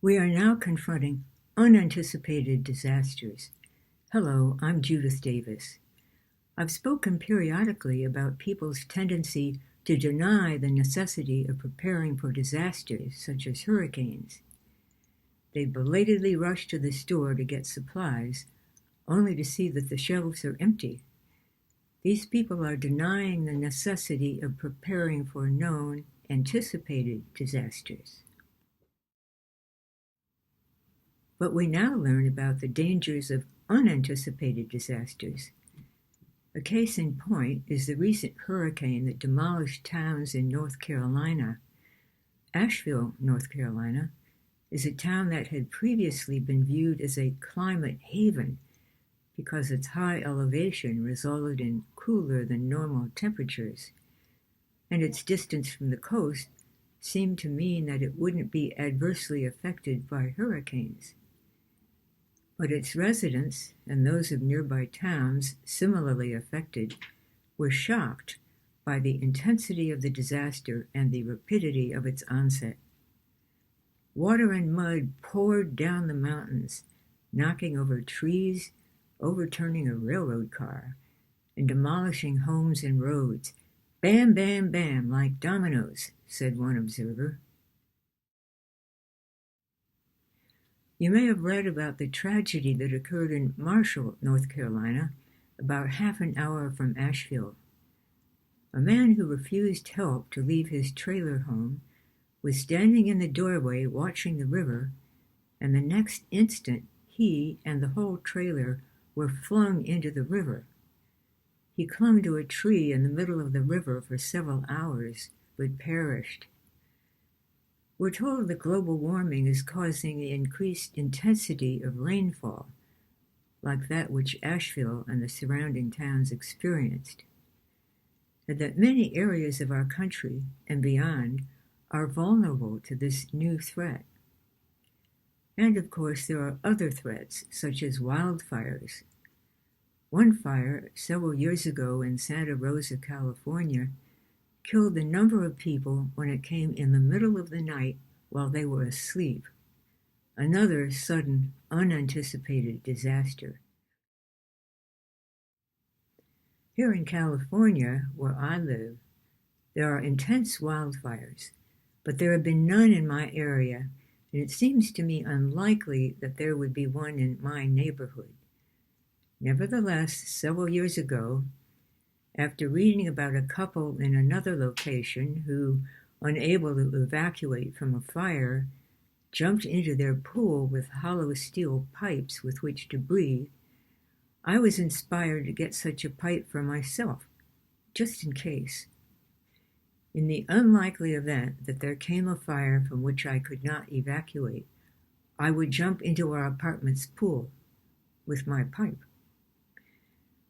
We are now confronting unanticipated disasters. Hello, I'm Judith Davis. I've spoken periodically about people's tendency to deny the necessity of preparing for disasters such as hurricanes. They belatedly rush to the store to get supplies, only to see that the shelves are empty. These people are denying the necessity of preparing for known, anticipated disasters. But we now learn about the dangers of unanticipated disasters. A case in point is the recent hurricane that demolished towns in North Carolina. Asheville, North Carolina, is a town that had previously been viewed as a climate haven because its high elevation resulted in cooler than normal temperatures, and its distance from the coast seemed to mean that it wouldn't be adversely affected by hurricanes. But its residents, and those of nearby towns similarly affected, were shocked by the intensity of the disaster and the rapidity of its onset. Water and mud poured down the mountains, knocking over trees, overturning a railroad car, and demolishing homes and roads. Bam, bam, bam, like dominoes, said one observer. You may have read about the tragedy that occurred in Marshall, North Carolina, about half an hour from Asheville. A man who refused help to leave his trailer home was standing in the doorway watching the river, and the next instant he and the whole trailer were flung into the river. He clung to a tree in the middle of the river for several hours, but perished. We're told that global warming is causing the increased intensity of rainfall, like that which Asheville and the surrounding towns experienced, and that many areas of our country and beyond are vulnerable to this new threat. And of course, there are other threats, such as wildfires. One fire several years ago in Santa Rosa, California, killed a number of people when it came in the middle of the night while they were asleep. Another sudden, unanticipated disaster. Here in California, where I live, there are intense wildfires, but there have been none in my area, and it seems to me unlikely that there would be one in my neighborhood. Nevertheless, several years ago, after reading about a couple in another location who, unable to evacuate from a fire, jumped into their pool with hollow steel pipes with which to breathe, I was inspired to get such a pipe for myself, just in case. In the unlikely event that there came a fire from which I could not evacuate, I would jump into our apartment's pool with my pipe.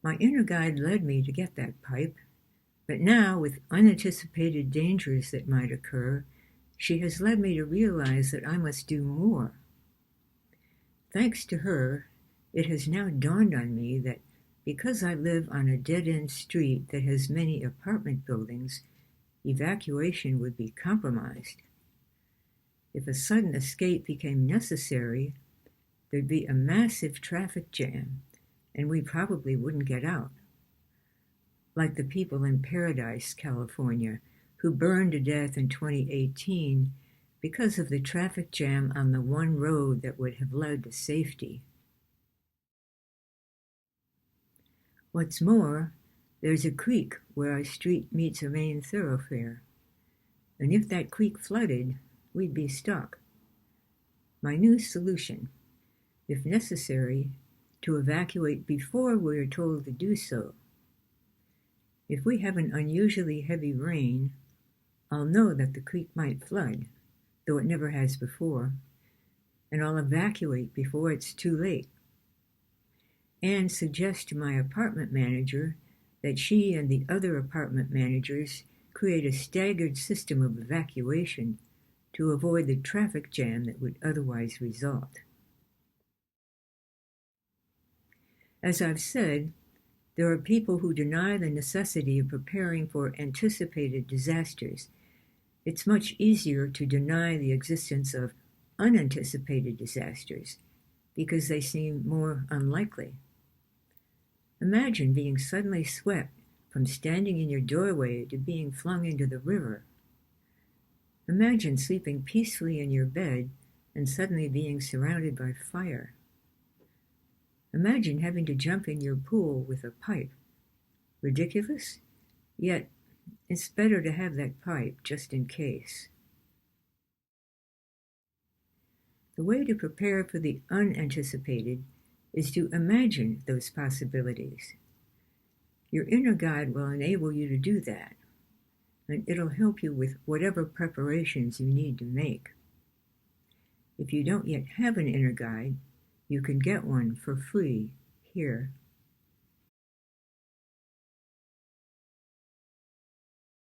My inner guide led me to get that pipe, but now, with unanticipated dangers that might occur, she has led me to realize that I must do more. Thanks to her, it has now dawned on me that because I live on a dead-end street that has many apartment buildings, evacuation would be compromised. If a sudden escape became necessary, there'd be a massive traffic jam, and we probably wouldn't get out. Like the people in Paradise, California, who burned to death in 2018 because of the traffic jam on the one road that would have led to safety. What's more, there's a creek where our street meets a main thoroughfare, and if that creek flooded, we'd be stuck. My new solution, if necessary, to evacuate before we are told to do so. If we have an unusually heavy rain, I'll know that the creek might flood, though it never has before, and I'll evacuate before it's too late, and suggest to my apartment manager that she and the other apartment managers create a staggered system of evacuation to avoid the traffic jam that would otherwise result. As I've said, there are people who deny the necessity of preparing for anticipated disasters. It's much easier to deny the existence of unanticipated disasters because they seem more unlikely. Imagine being suddenly swept from standing in your doorway to being flung into the river. Imagine sleeping peacefully in your bed and suddenly being surrounded by fire. Imagine having to jump in your pool with a pipe. Ridiculous? Yet, it's better to have that pipe just in case. The way to prepare for the unanticipated is to imagine those possibilities. Your inner guide will enable you to do that, and it'll help you with whatever preparations you need to make. If you don't yet have an inner guide, you can get one for free here.